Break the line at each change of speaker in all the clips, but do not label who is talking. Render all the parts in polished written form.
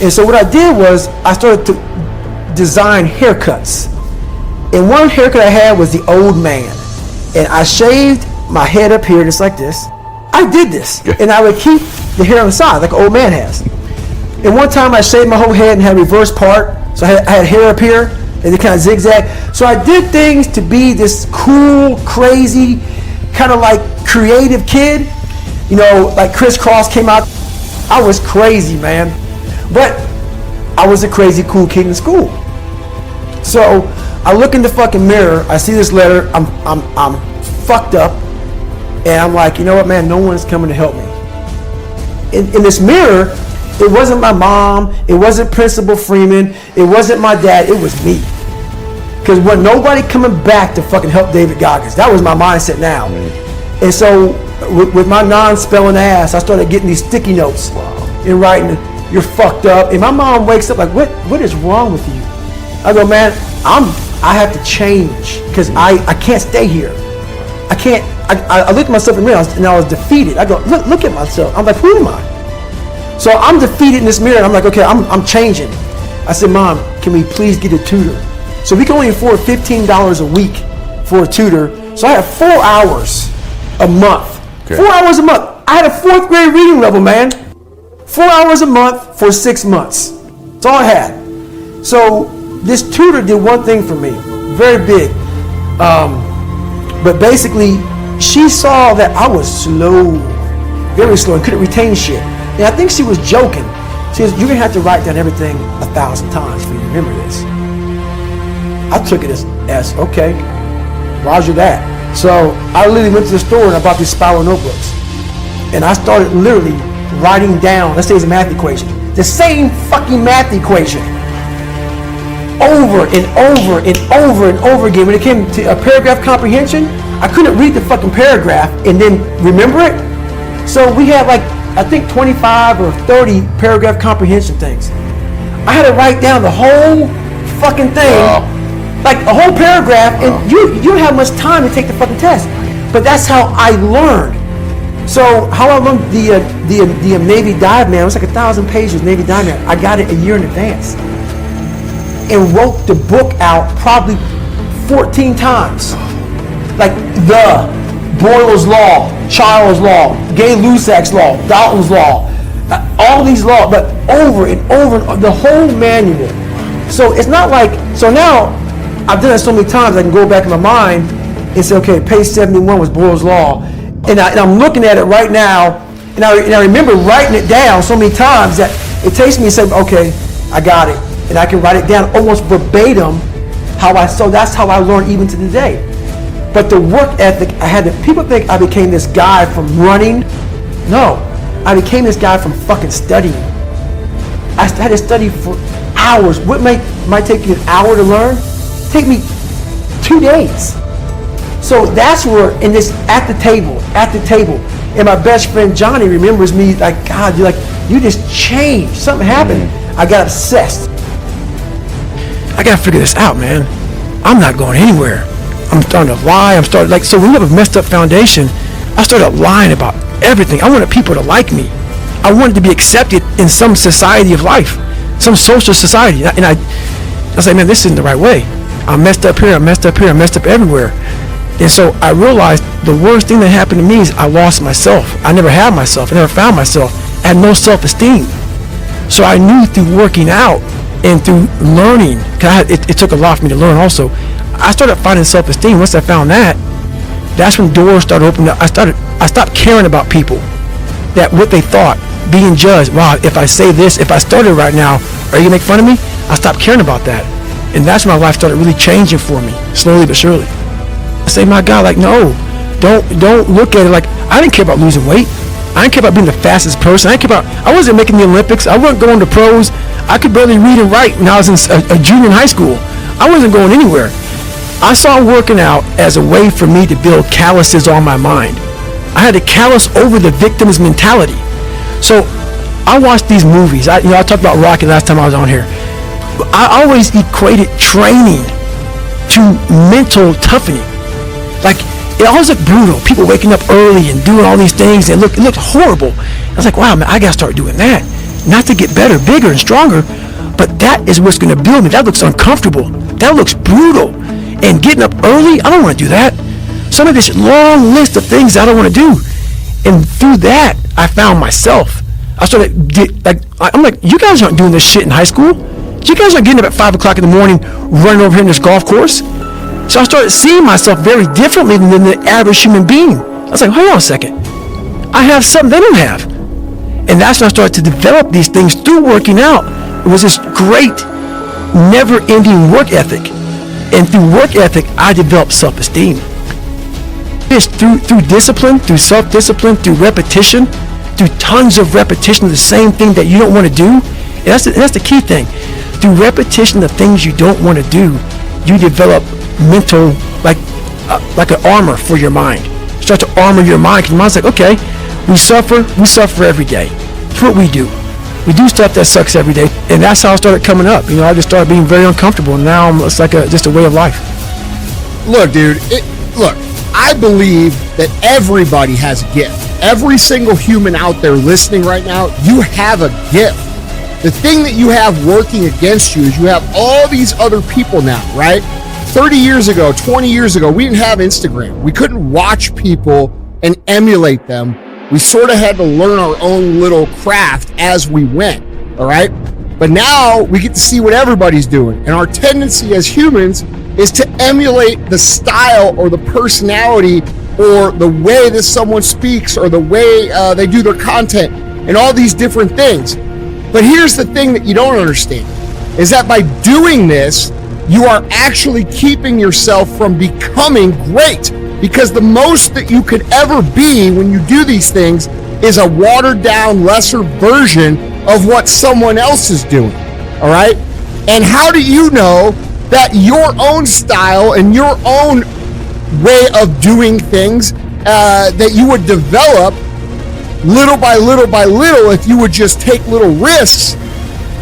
And so what I did was I started to design haircuts. And one haircut I had was the old man. And I shaved my head up here just like this. I did this. And I would keep the hair on the side like an old man has. And one time I shaved my whole head and had a reverse part. So I had hair up here and it kind of zigzag. So I did things to be this cool, crazy, kind of like creative kid. You know, like Crisscross came out. I was crazy, man. But I was a crazy cool kid in school. So I look in the fucking mirror, I see this letter, I'm fucked up, and I'm like, you know what, man, no one's coming to help me. In this mirror, it wasn't my mom, it wasn't Principal Freeman, it wasn't my dad, it was me. Because wasn't nobody coming back to fucking help David Goggins. That was my mindset now. And so with my non-spelling ass, I started getting these sticky notes and writing, you're fucked up. And my mom wakes up like, what is wrong with you? I go, man, I have to change because I can't stay here. I can't. I looked at myself in the mirror and I was defeated. I go, look at myself. I'm like, who am I? So I'm defeated in this mirror. And I'm like, okay, I'm changing. I said, Mom, can we please get a tutor? So we can only afford $15 a week for a tutor. So I had 4 hours a month. Okay. 4 hours a month. I had a 4th grade reading level, man. 4 hours a month for 6 months. That's all I had. So this tutor did one thing for me, very big. But basically, she saw that I was slow, very slow, and couldn't retain shit. And I think she was joking. She says, you're gonna have to write down everything 1,000 times for you to remember this. I took it as okay, roger that. So I literally went to the store and I bought these spiral notebooks. And I started literally writing down, let's say it's a math equation, the same fucking math equation over and over and over and over again. When it came to a paragraph comprehension, I couldn't read the fucking paragraph and then remember it. So we had like, I think 25 or 30 paragraph comprehension things. I had to write down the whole fucking thing, like a whole paragraph, and you don't have much time to take the fucking test. But that's how I learned. So how I learned the Navy Dive Man, it was like 1,000 pages, Navy Dive Man. I got it a year in advance and wrote the book out probably 14 times. Like the Boyle's Law, Charles Law, Gay-Lussac's Law, Dalton's Law, all these laws, but over and over, the whole manual. So it's not like, so now I've done it so many times I can go back in my mind and say, okay, page 71 was Boyle's Law. And I'm looking at it right now, and I remember writing it down so many times that it takes me and say, okay, I got it. And I can write it down almost verbatim so that's how I learned even to today. But the work ethic, people think I became this guy from running. No, I became this guy from fucking studying. I had to study for hours. What might take you an hour to learn, take me 2 days. So that's where, at the table, and my best friend Johnny remembers me like, God, you just changed. Something happened. I got obsessed. I gotta figure this out, man. I'm not going anywhere. I'm starting to lie. So when you have a messed up foundation, I started lying about everything. I wanted people to like me. I wanted to be accepted in some society of life, some social society. And I was like, man, this isn't the right way. I messed up here, I messed up here, I messed up everywhere. And so I realized the worst thing that happened to me is I lost myself. I never had myself. I never found myself. I had no self-esteem. So I knew through working out and through learning, because it took a lot for me to learn also, I started finding self-esteem. Once I found that, that's when doors started opening up. I stopped caring about people, that what they thought, being judged. Wow, if I say this, if I started right now, are you gonna make fun of me? I stopped caring about that. And that's when my life started really changing for me, slowly but surely. I say, my God, like, no, don't look at it like, I didn't care about losing weight. I didn't care about being the fastest person. I wasn't making the Olympics. I wasn't going to pros. I could barely read and write when I was in a junior in high school. I wasn't going anywhere. I saw working out as a way for me to build calluses on my mind. I had to callous over the victim's mentality. So I watched these movies. I talked about Rocky last time I was on here. I always equated training to mental toughening. Like, it always looked brutal. People waking up early and doing all these things, and it looked horrible. I was like, wow, man, I gotta start doing that. not to get better, bigger, and stronger, but that is what's going to build me. That looks uncomfortable. That looks brutal. And getting up early, I don't want to do that. Some of this long list of things I don't want to do. And through that, I found myself. I started, I'm like, you guys aren't doing this shit in high school. You guys aren't getting up at 5 o'clock in the morning, running over here in this golf course. So I started seeing myself very differently than the average human being. I was like, hold on a second. I have something they don't have. And that's when I started to develop these things through working out. It was this great, never-ending work ethic. And through work ethic, I developed self-esteem. It's through discipline, through self-discipline, through repetition, through tons of repetition of the same thing that you don't want to do. And that's the key thing. Through repetition of things you don't want to do, you develop mental, like an armor for your mind. You start to armor your mind, because your mind's like, okay, we suffer every day. That's what we do. We do stuff that sucks every day, and that's how I started coming up. I just started being very uncomfortable, and now it's like just a way of life.
Look, dude, I believe that everybody has a gift. Every single human out there listening right now, you have a gift. The thing that you have working against you is you have all these other people now, right? 30 years ago, 20 years ago, we didn't have Instagram. We couldn't watch people and emulate them. We sort of had to learn our own little craft as we went, all right? But now we get to see what everybody's doing. And our tendency as humans is to emulate the style or the personality or the way that someone speaks or the way they do their content and all these different things. But here's the thing that you don't understand, is that by doing this, you are actually keeping yourself from becoming great. Because the most that you could ever be when you do these things is a watered down, lesser version of what someone else is doing, all right? And how do you know that your own style and your own way of doing things that you would develop little by little by little if you would just take little risks,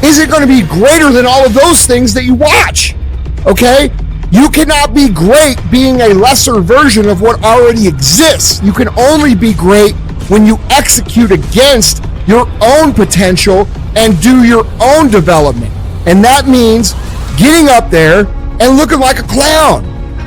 is it going to be greater than all of those things that you watch, okay? You cannot be great being a lesser version of what already exists. You can only be great when you execute against your own potential and do your own development. And that means getting up there and looking like a clown.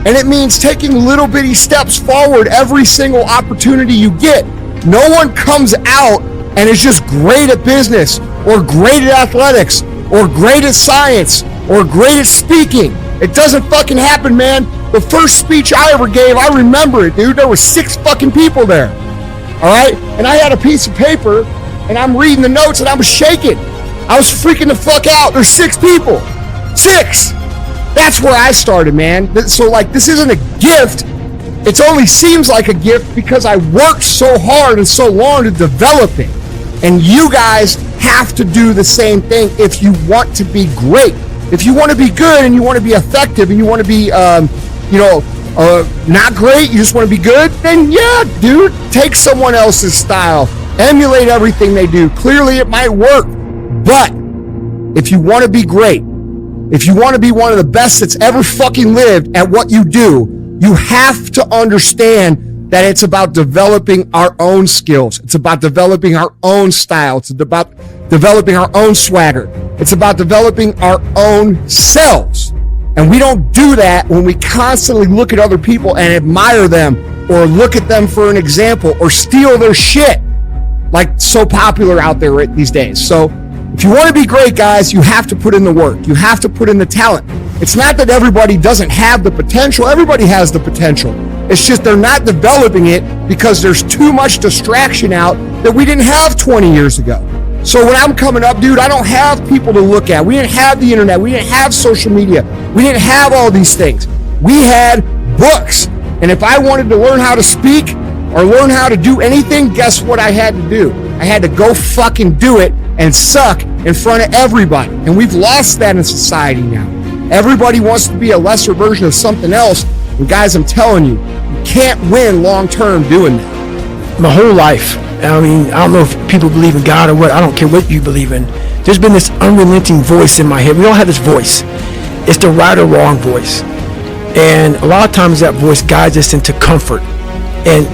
And it means taking little bitty steps forward every single opportunity you get. No one comes out and is just great at business or great at athletics or great at science or great at speaking. It doesn't fucking happen, man. The first speech I ever gave, I remember it, dude. There were 6 fucking people there. All right? And I had a piece of paper, and I'm reading the notes, and I was shaking. I was freaking the fuck out. There's 6 people. 6! That's where I started, man. So, this isn't a gift. It only seems like a gift because I worked so hard and so long to develop it. And you guys have to do the same thing if you want to be great. If you want to be good and you want to be effective and you want to be, not great, you just want to be good, then yeah, dude, take someone else's style. Emulate everything they do. Clearly it might work. But if you want to be great, if you want to be one of the best that's ever fucking lived at what you do, you have to understand that it's about developing our own skills. It's about developing our own style. It's about developing our own swagger. It's about developing our own selves. And we don't do that when we constantly look at other people and admire them or look at them for an example or steal their shit like so popular out there these days. So if you want to be great, guys, you have to put in the work. You have to put in the talent. It's not that everybody doesn't have the potential. Everybody has the potential. It's just they're not developing it because there's too much distraction out that we didn't have 20 years ago. So when I'm coming up, dude, I don't have people to look at. We didn't have the internet. We didn't have social media. We didn't have all these things. We had books. And if I wanted to learn how to speak or learn how to do anything, guess what I had to do? I had to go fucking do it and suck in front of everybody. And we've lost that in society now. Everybody wants to be a lesser version of something else. And guys, I'm telling you, you can't win long term doing that.
My whole life, I mean, I don't know if people believe in God or what. I don't care what you believe in. There's been this unrelenting voice in my head. We all have this voice. It's the right or wrong voice. And a lot of times that voice guides us into comfort. And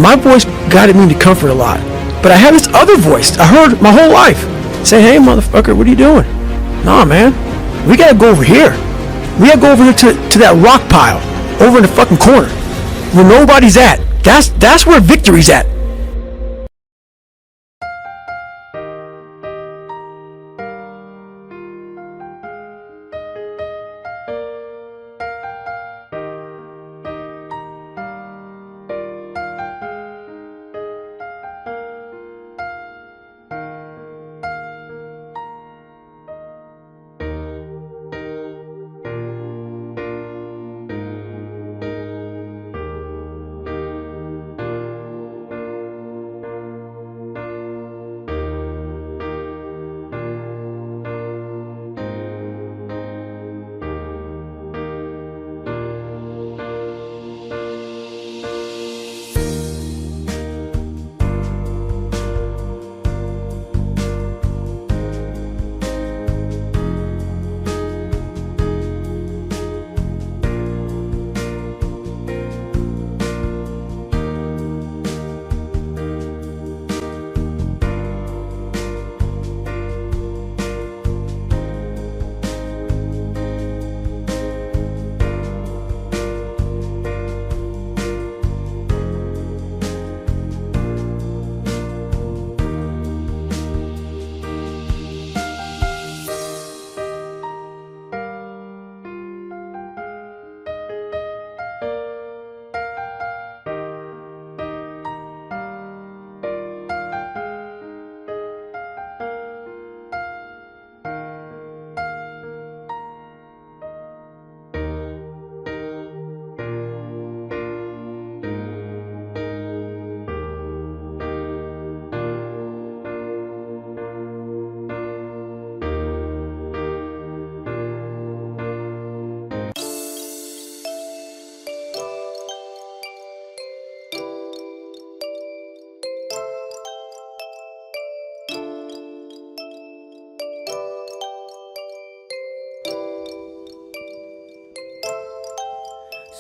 my voice guided me into comfort a lot. But I have this other voice I heard my whole life. Say, hey, motherfucker, what are you doing? Nah, man, we gotta go over here. We gotta go over here to that rock pile over in the fucking corner where nobody's at. That's where victory's at.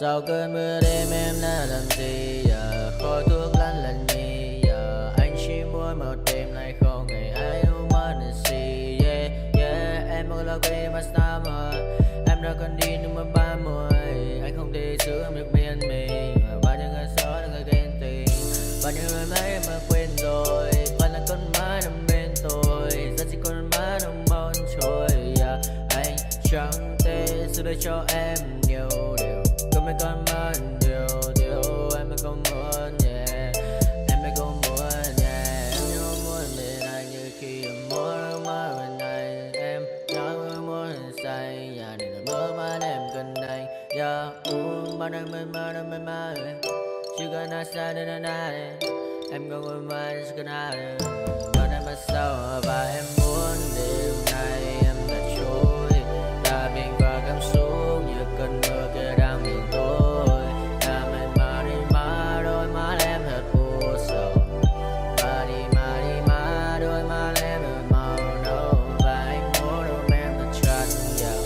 Sau cơn mưa đêm em đã làm gì giờ, khói thuốc lăn lạnh nhì giờ, anh chỉ muốn một đêm này không ngày ai ôm anh see yeah yeah. Em muốn là quê mà sao mà em đã còn đi nhưng mà 30, anh không thể giữ em được bên mình. Bao nhiêu người xóa được người ghen tình, bao nhiêu người mấy em mà quên rồi, vẫn là con mãi nằm bên tôi, giờ chỉ con mãi nằm mòn trôi yeah. Anh chẳng thể giữ được cho em nhiều điều, mấy con muốn điều em mới không muốn yeah. Em mới không muốn yeah. Em nhớ muốn bên anh như khi em muốn bên anh. Em nhớ muốn say nhà này là mơ mà em cần anh yeah. Bạn anh mình chỉ cần ai sai đến anh ai em không muốn mai chỉ cần ai bạn em bắt sau và em muốn đêm nay em đã trôi đã biển qua cảm xúc như cơn mưa kia đang miền tối. Đã mệt mà đi má đôi má em thật u sầu, mà đi má đôi má em thật màu nâu, và anh muốn ôm em thật chặt yeah.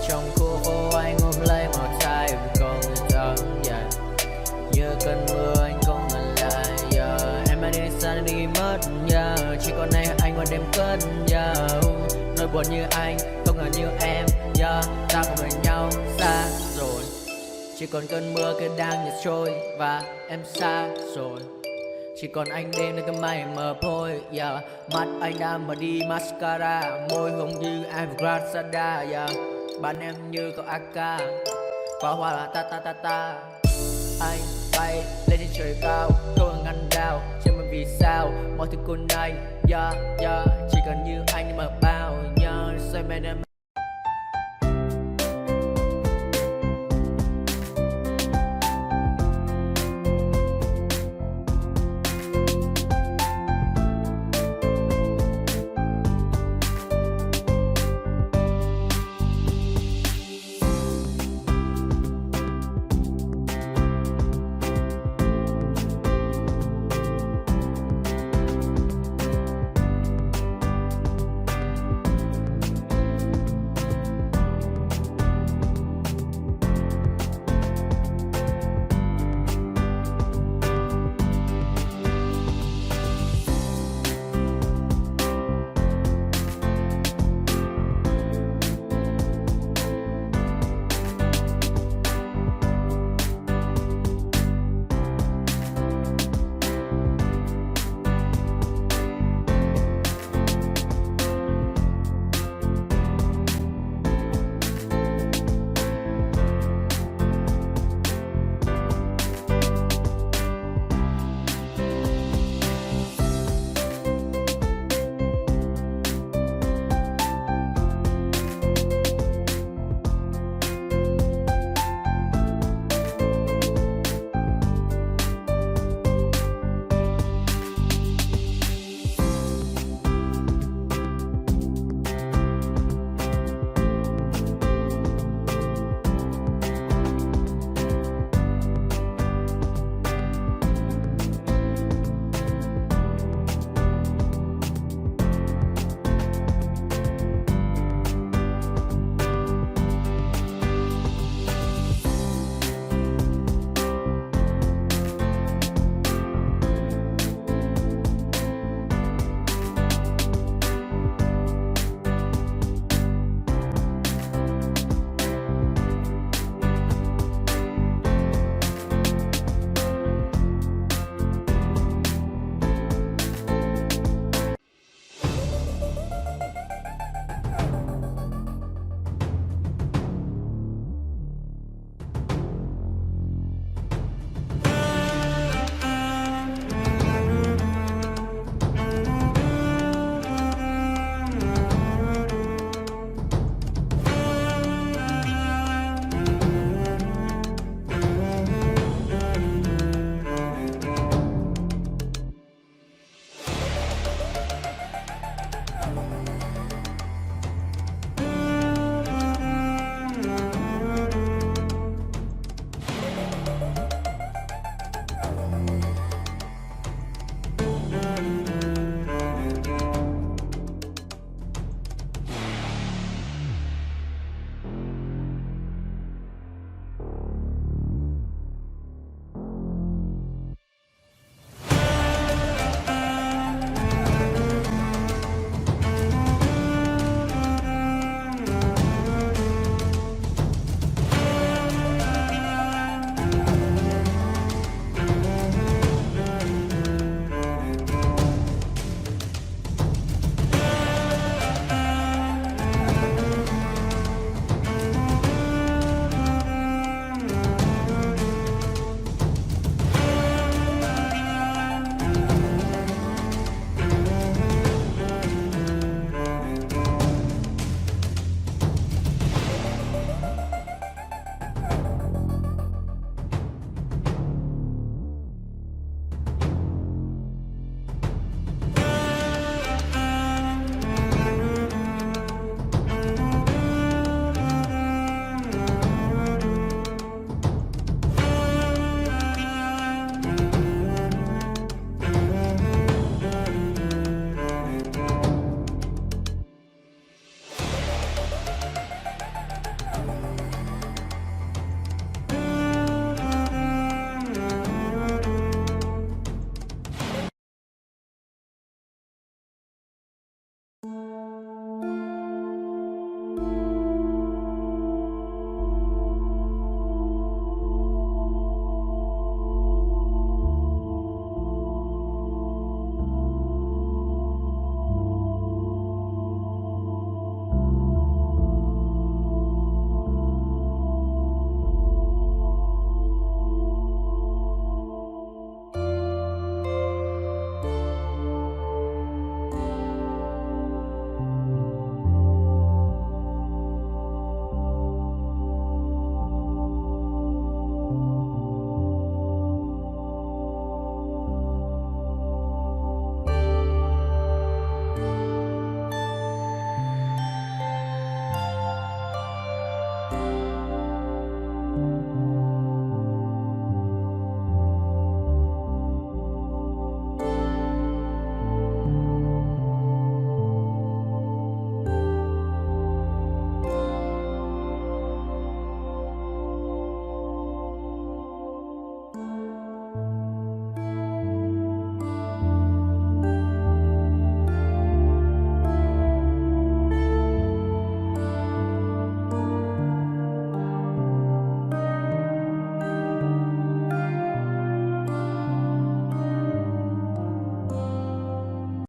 Trong khu phố anh ôm lấy một tay em không thắng yeah. Như cơn mưa anh không ngần lại yeah. Em đi xa đi mất yeah. Chỉ còn này anh qua đêm cất yeah. Nỗi buồn như anh không ngờ như em yeah. Ta cùng bên nhau xa rồi, chỉ còn cơn mưa kia đang nhạt trôi và em xa rồi. Chỉ còn anh đêm nơi cái mây mờ phôi yeah. Mắt anh đã mở đi mascara, môi hồng như Evergrande yeah. Bạn em như cậu AK, pháo hoa là ta ta ta ta. Anh bay lên trên trời cao, không ngăn đau chẳng biết vì sao mọi thứ cùng anh yeah, yeah. Chỉ cần như anh mà bao nhớ xoay men em